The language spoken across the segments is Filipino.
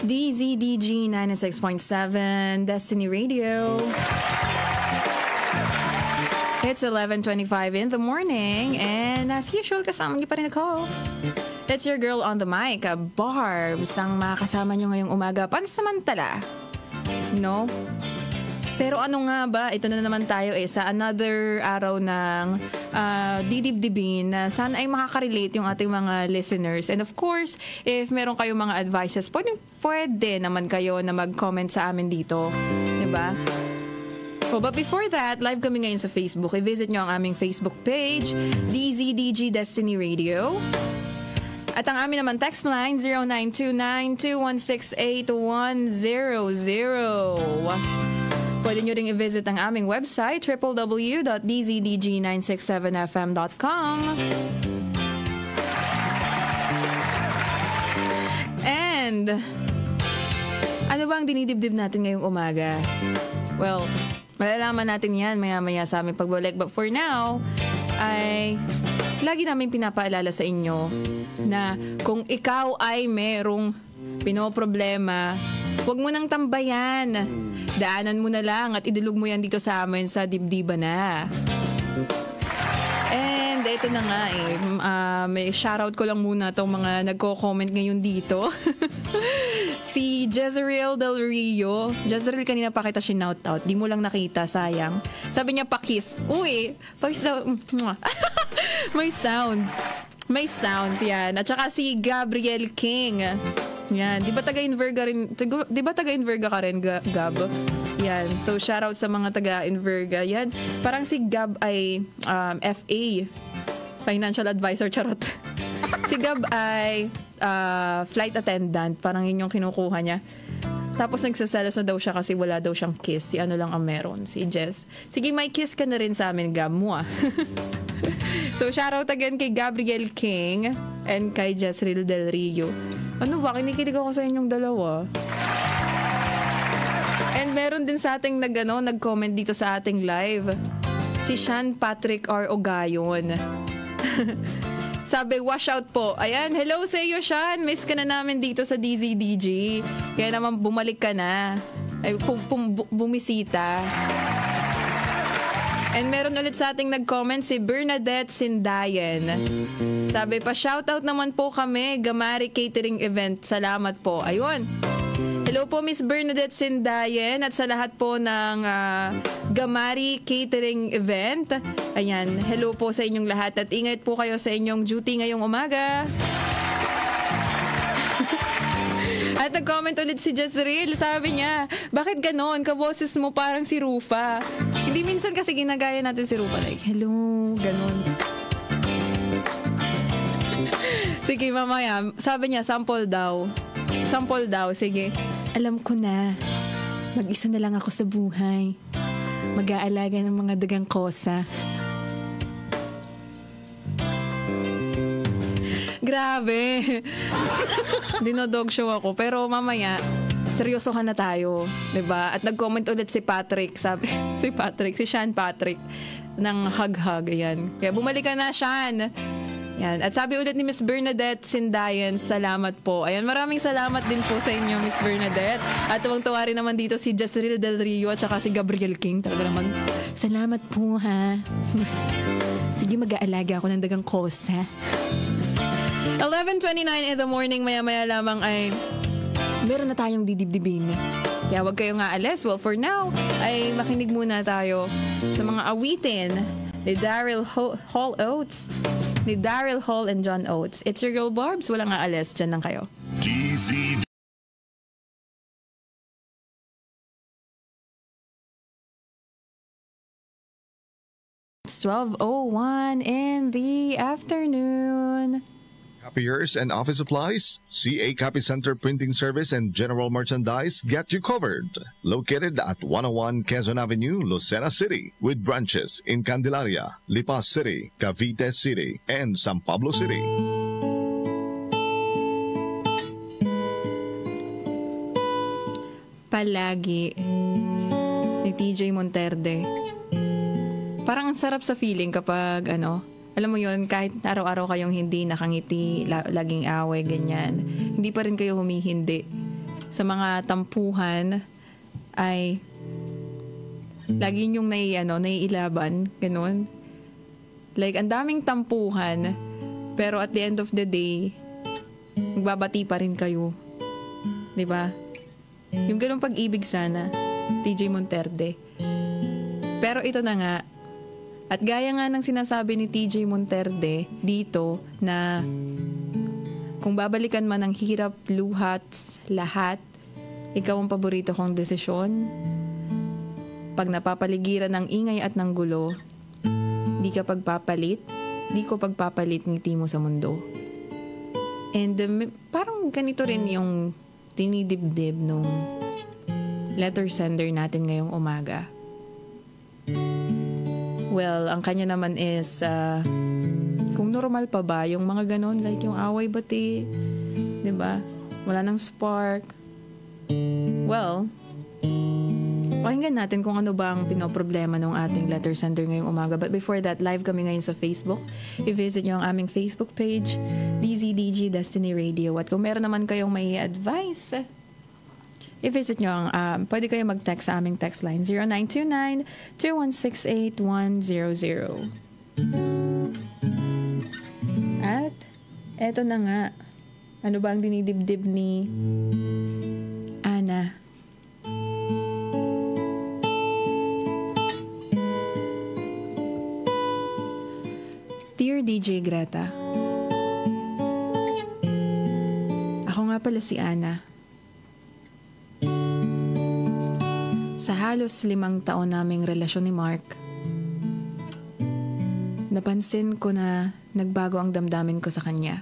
DZDG 96.7 Destiny Radio. It's 11:25 in the morning, and as usual, kasama niyo pa rin ako. It's your girl on the mic, Barbs, ang makakasama niyo ngayong umaga, pansamantala. No? Pero ano nga ba, ito na naman tayo sa another araw ng didibdibin na sana ay makaka-relate yung ating mga listeners. And of course, if meron kayong mga advices, pwede naman kayo na mag-comment sa amin dito. Diba? Oh, but before that, live kami ngayon sa Facebook. I-visit nyo ang aming Facebook page, DZDG Destiny Radio. At ang amin naman text line, 0929-216-8100. Pwede nyo ring i-visit ang aming website, www.dzdg967fm.com. And, ano ba ang dinidibdib natin ngayong umaga? Well, malalaman natin yan maya-maya sa aming pagbalik. But for now, ay lagi namin pinapaalala sa inyo na kung ikaw ay merong pinoproblema, huwag mo nang tambayan. Daanan mo na lang at idulog mo yan dito sa amin sa dibdiban na. And ito na nga may shoutout ko lang muna itong mga nagko-comment ngayon dito. Si Jezreel Del Rio. Jezreel, kanina pa kita sinoutout. Di mo lang nakita, sayang. Sabi niya, pakis. Uy, pakis daw. May sounds. May sounds yan. At saka si Gabriel King. Yan, di ba taga-Inverga rin? Di ba taga-Inverga ka rin, Gab? Yan, so shoutout sa mga taga-Inverga. Yan, parang si Gab ay FA, Financial Advisor, charot. Si Gab ay flight attendant, parang yun yung kinukuha niya. Tapos nagsaselos na daw siya kasi wala daw siyang kiss. Si ano lang ang meron, si Jess. Sige, may kiss ka na rin sa amin, Gab mo ah. So shoutout again kay Gabriel King and kay Jezreel Del Rio. Ano ba? Kinikilig ako sa inyong dalawa. And meron din sa ating nag-comment dito sa ating live. Si Sean Patrick R. Ogayon. Sabi, wash out po. Ayan, hello sa iyo, Sean. Miss ka na namin dito sa DZDG. Kaya naman bumalik ka na. Ay, bumisita. And meron ulit sa ating nag-comment si Bernadette Sindayen. Sabi pa, shoutout naman po kami, Gamari Catering Event. Salamat po. Ayun. Hello po, Miss Bernadette Sindayen at sa lahat po ng Gamari Catering Event. Ayan, hello po sa inyong lahat at ingat po kayo sa inyong duty ngayong umaga. At nag-comment ulit si Jezreel. Sabi niya, bakit ganon? Kaboses mo parang si Rufa. Hindi minsan kasi ginagaya natin si Rufa. Like, hello, ganon. Sige, mamaya. Sabi niya, sample daw. Sample daw, sige. Alam ko na. Mag-isa na lang ako sa buhay. Mag-aalaga ng mga dagang kosa. Grabe. Dinodog show ako. Pero mamaya, seryosohan na tayo. 'Di ba? At nag-comment ulit si Patrick. Sabi, si Sean Patrick ng hug-hug. Ayan. Kaya bumalik ka na, Sean. Yan. At sabi ulit ni Miss Bernadette Sindayen, salamat po. Ayan, maraming salamat din po sa inyo, Miss Bernadette. At tuwang-tuwa rin naman dito si Jezreel Del Rio at saka si Gabriel King. Talaga naman, salamat po ha. Sige, mag-aalaga ako ng dagang kosa. 11:29 in the morning, maya-maya lamang ay meron na tayong didibdibin. Kaya wag kayong aalis. Well, for now, ay makinig muna tayo sa mga awitin ni Daryl Hall Oates. Ni Daryl Hall and John Oates. It's your girl Barbs. Walang aalis. Diyan lang kayo. DZ. It's 12:01 in the afternoon. Copiers and office supplies, CA Copy Center Printing Service and General Merchandise get you covered. Located at 101 Quezon Avenue, Lucena City, with branches in Candelaria, Lipas City, Cavite City, and San Pablo City. Palagi ni TJ Monterde. Parang ang sarap sa feeling kapag alam mo yun, kahit araw-araw kayong hindi nakangiti, laging away, ganyan. Hindi pa rin kayo humihindi. sa mga tampuhan ay lagi niyong naiilaban, ganun. Like, ang daming tampuhan, pero at the end of the day, magbabati pa rin kayo. 'Di ba? Yung ganung pag-ibig sana, TJ Monterde. Pero ito na nga, at gaya nga ng sinasabi ni TJ Monterde dito na kung babalikan man ang hirap, luhat, lahat, ikaw ang paborito kong desisyon. Pag napapaligiran ng ingay at ng gulo, di ka pagpapalit, di ko pagpapalit ngiti mo sa mundo. And parang ganito rin yung tinidibdib nung letter sender natin ngayong umaga. Well, ang kanya naman is, kung normal pa ba, yung mga ganon, like yung away bati, diba? Wala nang spark. Well, pakinggan natin kung ano ba ang pinoproblema ng ating letter sender ngayong umaga. But before that, live kami ngayon sa Facebook. I-visit nyo ang aming Facebook page, DZDG Destiny Radio. At kung meron naman kayong may advice, i-visit nyo ang, pwede kayo mag-text sa aming text line, 0929-2168100. At, eto na nga. Ano ba ang dinidibdib ni Ana? Dear DJ Greta, ako nga pala si Ana. Sa halos 5 taon naming relasyon ni Mark, napansin ko na nagbago ang damdamin ko sa kanya.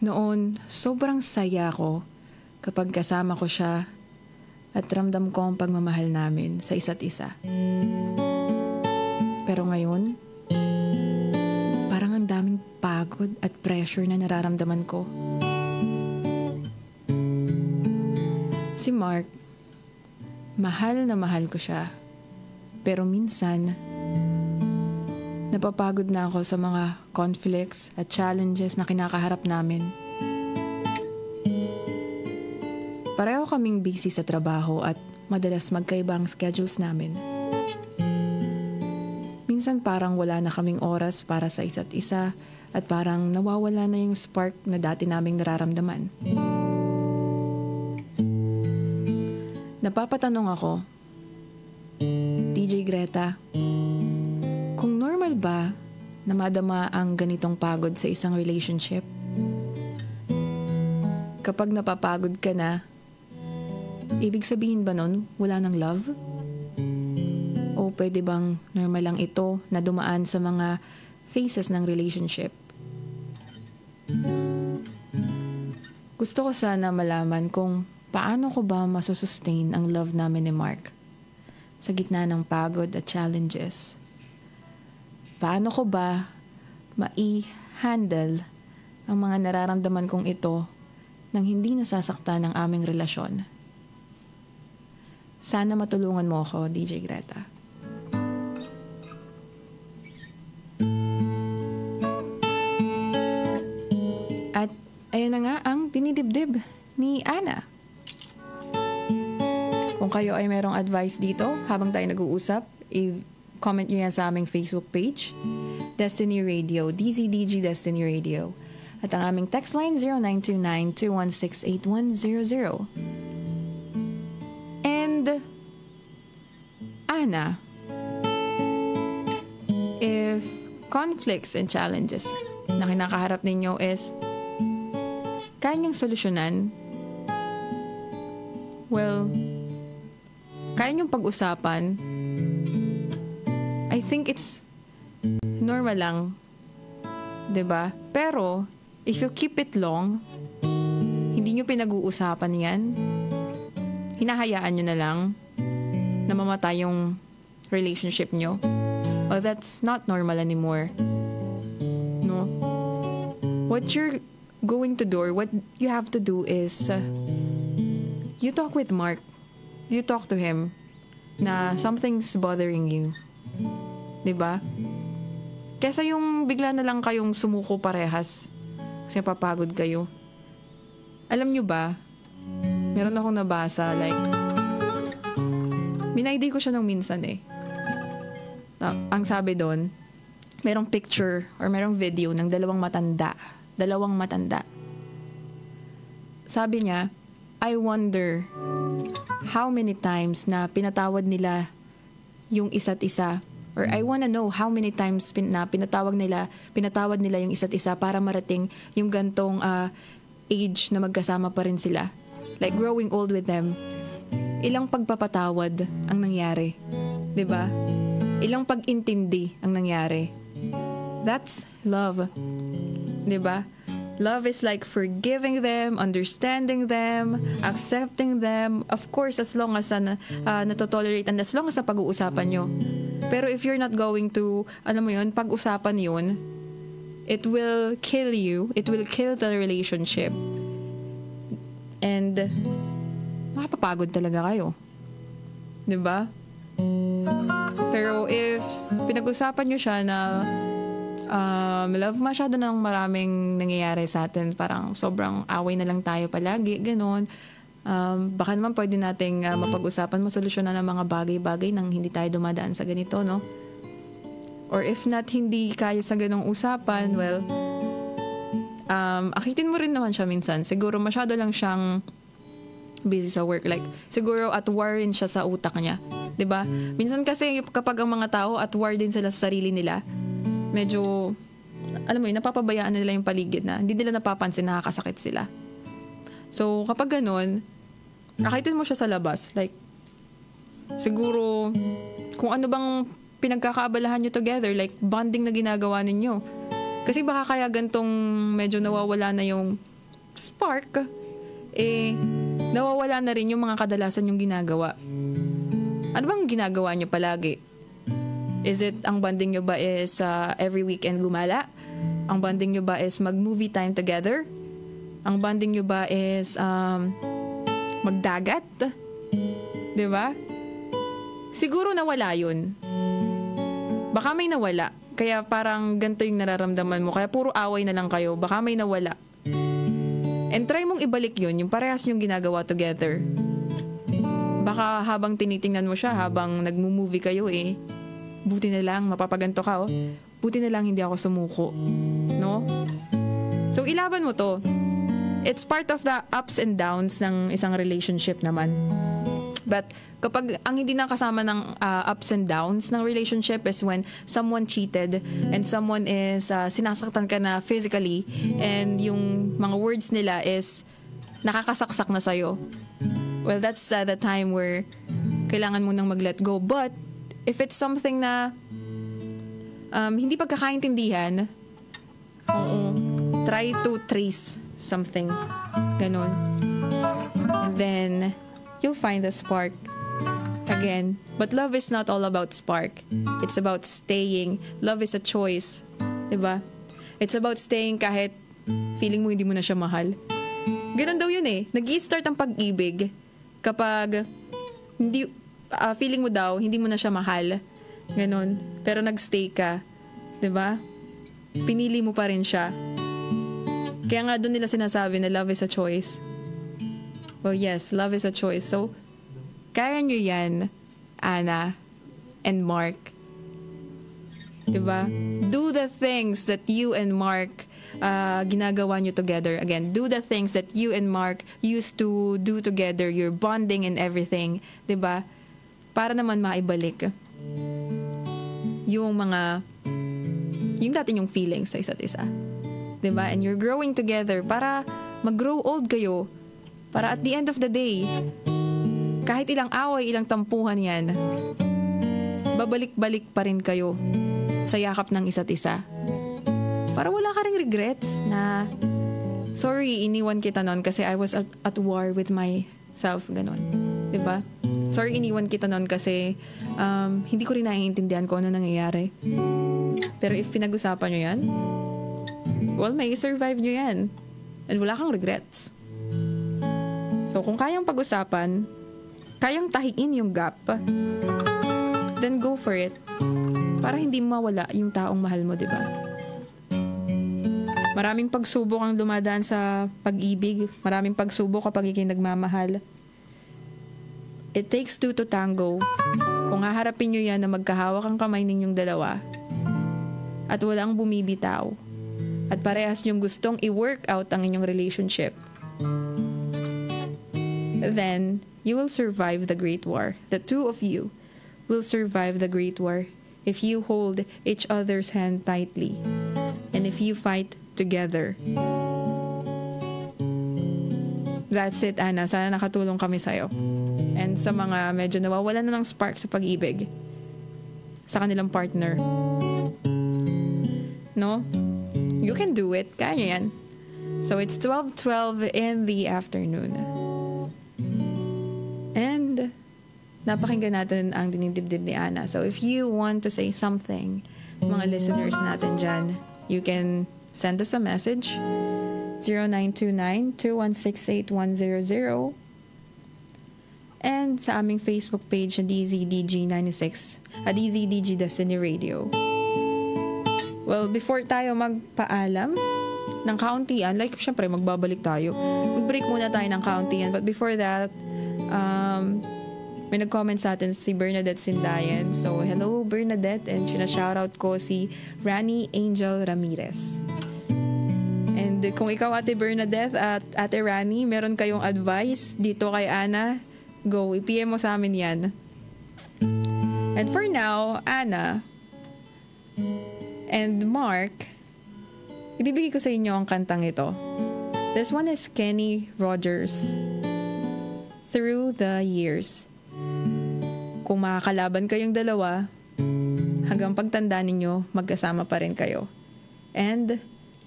Noon, sobrang saya ko kapag kasama ko siya at ramdam ko ang pagmamahal namin sa isa't isa. Pero ngayon, parang ang daming pagod at pressure na nararamdaman ko. Si Mark, mahal na mahal ko siya. Pero minsan, napapagod na ako sa mga conflicts at challenges na kinakaharap namin. Pareho kaming busy sa trabaho at madalas magkaiba ang schedules namin. Minsan parang wala na kaming oras para sa isa't isa at parang nawawala na yung spark na dati naming nararamdaman. Napapatanong ako, DJ Greta, kung normal ba na madama ang ganitong pagod sa isang relationship? Kapag napapagod ka na, ibig sabihin ba nun wala ng love? O pwede bang normal lang ito na dumaan sa mga phases ng relationship? Gusto ko sana malaman kung paano ko ba masusustain ang love namin ni Mark sa gitna ng pagod at challenges. Paano ko ba mai-handle ang mga nararamdaman kong ito nang hindi nasasaktan ang aming relasyon? Sana matulungan mo ako, DJ Greta. At ayun na nga ang dinidibdib ni Ana. Kung kayo ay merong advice dito habang tayo nag-uusap, i-comment nyo yan sa aming Facebook page, Destiny Radio, DZDG Destiny Radio. At ang aming text line, 0929-216-8100. And, Ana, if conflicts and challenges na kinakaharap ninyo is kaya niyong solusyonan, well, kaya niyong pag-usapan, I think it's normal lang, 'di ba? Pero if you keep it long, hindi niyo pinag-uusapan 'yan, hinahayaan niyo na lang na mamatay yung relationship niyo. Oh, that's not normal anymore. No? What you're going to do, or what you have to do is, you talk with Mark. You talk to him na something's bothering you. 'Di ba? Kesa yung bigla na lang kayong sumuko parehas Kasi papagod kayo. Alam nyo ba, meron akong nabasa, like, minayday ko siya nung minsan eh. Ang sabi doon, merong picture or merong video ng dalawang matanda. Sabi niya, I wonder how many times na pinatawad nila yung isa't isa. Or I wanna know how many times na pinatawad nila yung isa't isa para marating yung gantong age na magkasama pa rin sila. Like growing old with them. Ilang pagpapatawad ang nangyari. 'Di ba? Ilang pag-intindi ang nangyari. That's love. 'Di ba? Love is like forgiving them, understanding them, accepting them. Of course, as long as natotolerate and as long as pag-uusapan nyo. Pero if you're not going to, alam mo yun, pag-usapan yun, it will kill you. It will kill the relationship. And makapapagod talaga kayo. 'Di ba? Pero if pinag-usapan nyo siya na love, masyado nang maraming nangyayari sa atin. Parang sobrang away na lang tayo palagi. Ganon. Baka naman pwede nating mapag-usapan, masolusyonan ng mga bagay-bagay nang hindi tayo dumadaan sa ganito, no? Or if not, hindi kaya sa ganong usapan, well, akitin mo rin naman siya minsan. Siguro masyado lang siyang busy sa work. Like, siguro at war rin siya sa utak niya. 'Di ba? Minsan kasi kapag ang mga tao at war din sila sa sarili nila, medyo, alam mo yun, napapabayaan nila yung paligid na hindi nila napapansin nakakasakit sila. So, kapag ganun, akitin mo siya sa labas. Like, siguro, kung ano bang pinagkakaabalahan nyo together, like, bonding na ginagawa ninyo. Kasi baka kaya gantong medyo nawawala na yung spark, nawawala na rin yung mga kadalasan yung ginagawa. Ano bang ginagawa nyo palagi? Is it, ang bonding nyo ba is every weekend gumala? Ang bonding nyo ba is mag-movie time together? Ang bonding nyo ba is magdagat? Diba? Siguro nawala yun. Baka may nawala. Kaya parang ganito yung nararamdaman mo. Kaya puro away na lang kayo. Baka may nawala. And try mong ibalik yun. Yung parehas yung ginagawa together. Baka habang tinitingnan mo siya, habang nagmo-movie kayo buti na lang, mapapaganto ka, buti na lang hindi ako sumuko. No? So, ilaban mo to. It's part of the ups and downs ng isang relationship naman. But, kapag ang hindi nakasama ng ups and downs ng relationship is when someone cheated and someone is sinasaktan ka na physically and yung mga words nila is nakakasaksak na sa'yo. Well, that's the time where kailangan mo nang mag-let go. But, if it's something na hindi pagkakaintindihan, try to trace something. Ganon. And then, you'll find the spark again. But love is not all about spark. It's about staying. Love is a choice. Diba? It's about staying kahit feeling mo hindi mo na siya mahal. Ganon daw yun Nag-i-start ang pag-ibig kapag feeling mo daw, hindi mo na siya mahal. Ganon. Pero nag-stay ka. 'Di ba? Pinili mo pa rin siya. Kaya nga doon nila sinasabi na love is a choice. Well, yes, love is a choice. So, kaya nyo yan, Ana and Mark. 'Di ba? Do the things that you and Mark ginagawa nyo together. Again, do the things that you and Mark used to do together. Your bonding and everything. 'Di ba? Para naman maibalik yung dati yung feelings sa isa't isa. 'Di ba? And you're growing together para mag-grow old kayo. Para at the end of the day, kahit ilang away, ilang tampuhan yan, babalik-balik pa rin kayo sa yakap ng isa't isa. Para wala ka ring regrets na, sorry, iniwan kita nun kasi I was at war with myself. Ganon. 'Di ba? Sorry, iniwan kita nun kasi hindi ko rin naiintindihan kung ano nangyayari. Pero if pinag-usapan nyo yan, well, may survive nyo yan. And wala kang regrets. So, kung kayang pag-usapan, kayang tahiin yung gap, then go for it. Para hindi mawala yung taong mahal mo, di ba? Maraming pagsubok ang dumadaan sa pag-ibig. Maraming pagsubok kapag ikay nagmamahal. It takes two to tango. Kung haharapin nyo yan na magkahawak ang kamay ninyong dalawa at walang bumibitaw at parehas nyong gustong i-work out ang inyong relationship, then you will survive the Great War. The two of you will survive the Great War if you hold each other's hand tightly and if you fight together. That's it, Ana. Sana nakatulong kami sa'yo. And sa mga medyo nawawalan na ng spark sa pag-ibig sa kanilang partner. No? You can do it. Kaya yan. So it's 12:12 in the afternoon. And napakinggan natin ang dinidibdib ni Ana. So if you want to say something, mga listeners natin dyan, you can send us a message, 0929-216-8100, and sa aming Facebook page na DZDG96, DZDG Destiny Radio. Well, before tayo magpaalam ng kauntian, like syempre magbabalik tayo, mag-break muna tayo ng kauntian, but before that, may nag-comment sa atin si Bernadette Sindayan. So, hello Bernadette, and sinashoutout ko si Rani Angel Ramirez. And kung ikaw, Ate Bernadette at Ate Rani, meron kayong advice dito kay Ana, go, i-PM mo sa amin yan. And for now, Ana and Mark, ibibigay ko sa inyo ang kantang ito. This one is Kenny Rogers, Through the Years. Kung makakalaban kayong dalawa, hanggang pagtanda ninyo, magkasama pa rin kayo. And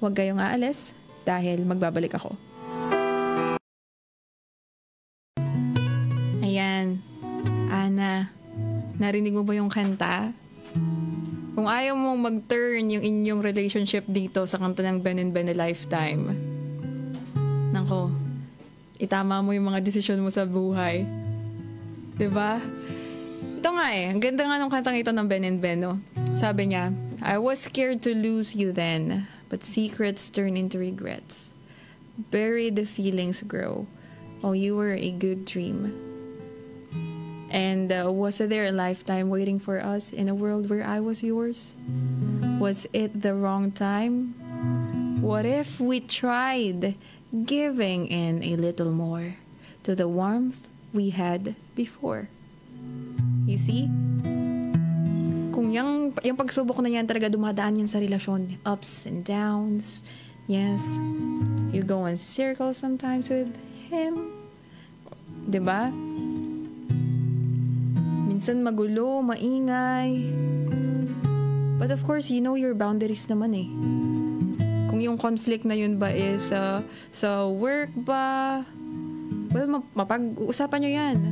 huwag kayong aalis dahil magbabalik ako. Ayan. Ana, narinig mo ba yung kanta? Kung ayaw mong mag-turn yung inyong relationship dito sa kanta ng Ben and Ben a Lifetime, nako, itama mo yung mga desisyon mo sa buhay. Diba? Ito nga ang ganda nga nung kantang ito ng Ben and Ben, no? Sabi niya, I was scared to lose you then, but secrets turn into regrets. Buried the feelings grow. Oh, you were a good dream. And was there a lifetime waiting for us in a world where I was yours? Was it the wrong time? What if we tried giving in a little more to the warmth we had before? You see? Kung yung pagsubok na yan talaga dumadaan yan sa relasyon, ups and downs, yes, you go in circles sometimes with him, diba? Minsan magulo, maingay, but of course, you know your boundaries naman eh. Kung yung conflict na yun ba is sa work ba, well, mapag-uusapan nyo yan.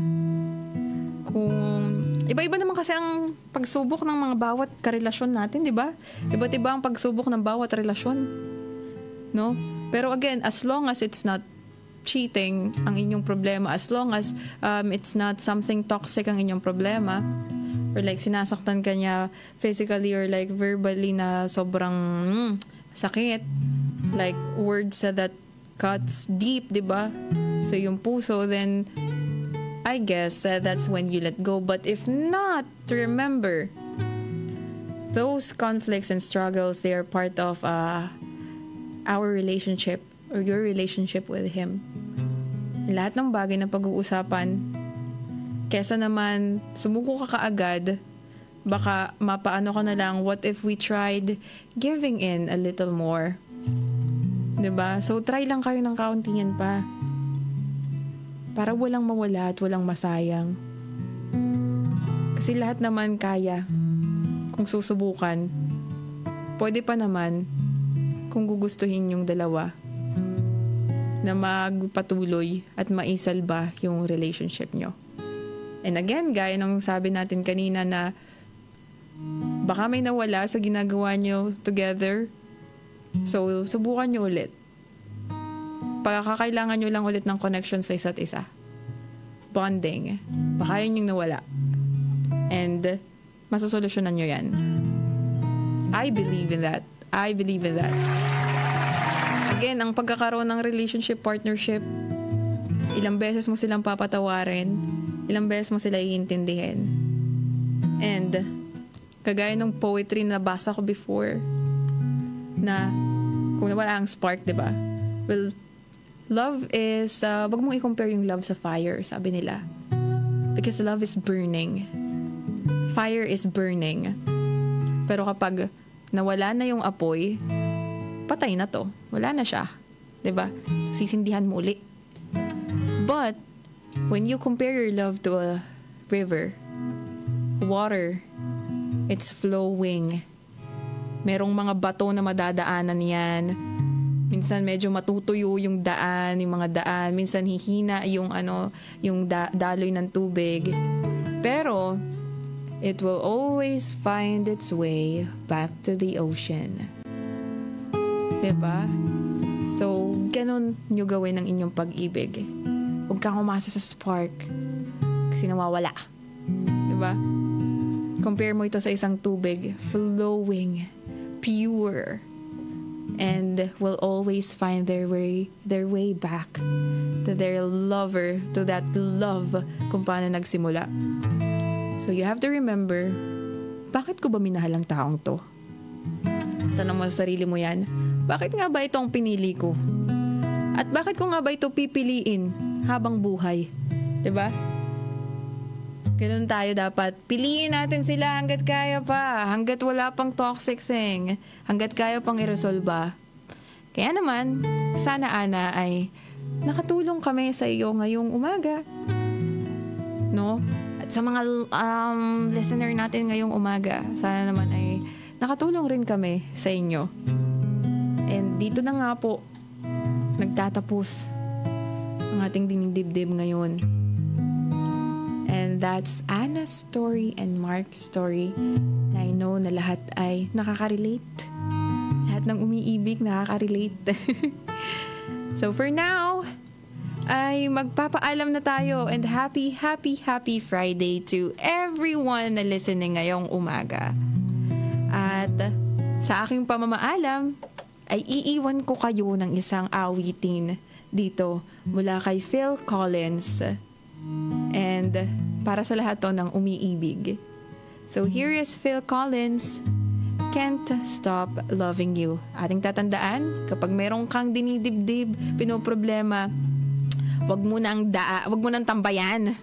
Kung iba-iba naman kasi ang pagsubok ng mga bawat karelasyon natin, di ba? Iba't iba ang pagsubok ng bawat relasyon. No? Pero again, as long as it's not cheating ang inyong problema, as long as it's not something toxic ang inyong problema, or like sinasaktan ka niya physically or like verbally na sobrang sakit, like words that cuts deep, di ba? So yung puso, then I guess that's when you let go. But if not, remember, those conflicts and struggles, they are part of our relationship or your relationship with him. Lahat ng bagay na pag-uusapan, kesa naman sumuko ka kaagad, baka mapaano ka na lang, what if we tried giving in a little more? Diba? So try lang kayo ng kauntingan pa. Para walang mawala at walang masayang. Kasi lahat naman kaya. Kung susubukan, pwede pa naman kung gugustuhin yung dalawa na magpatuloy at maisalba yung relationship nyo. And again, gaya ng sabi natin kanina na baka may nawala sa ginagawa nyo together. So, subukan nyo ulit. Pagkakailangan nyo lang ulit ng connection sa isa't isa. Bonding. Baka yun yung nawala. And masosolusyonan nyo yan. I believe in that. I believe in that. Again, ang pagkakaroon ng relationship, partnership, ilang beses mo silang papatawarin, ilang beses mo sila iintindihin. And, kagaya ng poetry na nabasa ko before, na kung wala ang spark, diba? Well, love is, wag mong i-compare yung love sa fire, sabi nila. Because love is burning. Fire is burning. Pero kapag nawala na yung apoy, patay na to. Wala na siya. Diba? Sisindihan mo uli. But, when you compare your love to a river, water, it's flowing. Merong mga bato na madadaanan yan. Minsan medyo matutuyo yung daan, yung mga daan. Minsan hihina yung daloy ng tubig. Pero, it will always find its way back to the ocean. Diba? So, ganun nyo gawin ang inyong pag-ibig. Huwag kang umasa sa spark kasi nawawala. Diba? Compare mo ito sa isang tubig, flowing, pure, and will always find their way back to their lover, to that love kung paano nagsimula. So you have to remember, bakit ko ba minahal ang taong to? Tanong mo sa sarili mo yan, bakit nga ba ito ang pinili ko? At bakit ko nga ba ito pipiliin habang buhay? 'Di ba? Ganun tayo dapat. Piliin natin sila hanggat kaya pa. Hanggat wala pang toxic thing. Hanggat kaya pang iresolba. Kaya naman, sana Ana ay nakatulong kami sa iyo ngayong umaga. No? At sa mga listener natin ngayong umaga, sana naman ay nakatulong rin kami sa inyo. And dito na nga po, nagtatapos ang ating dinidibdib ngayon. And that's Anna's story and Mark's story. Na I know na lahat ay nakaka-relate. Lahat ng umiibig nakaka-relate. So for now, ay magpapaalam na tayo. And happy Friday to everyone na listening ngayong umaga. At sa aking pamamaalam, ay iiwan ko kayo ng isang awitin dito mula kay Phil Collins. And para sa lahat to ng umiibig. So here is Phil Collins, Can't Stop Loving You. Ating tatandaan, kapag merong kang dinidibdib, pinoproblema, wag mo nang tambayan.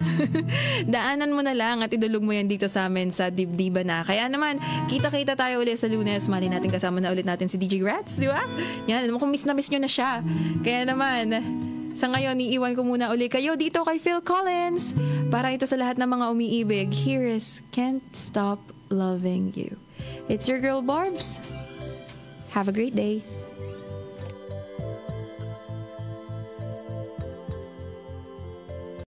Daanan mo na lang at idulog mo yan dito sa amin sa Dibdiba na. Kaya naman, kita-kita tayo ulit sa Lunes. Mali natin kasama na ulit natin si DJ Rats, di ba? Yan, alam mo kung miss na miss nyo na siya. Kaya naman, sa ngayon, iiwan ko muna uli kayo dito kay Phil Collins. Para ito sa lahat ng mga umiibig, here is Can't Stop Loving You. It's your girl Barbs. Have a great day.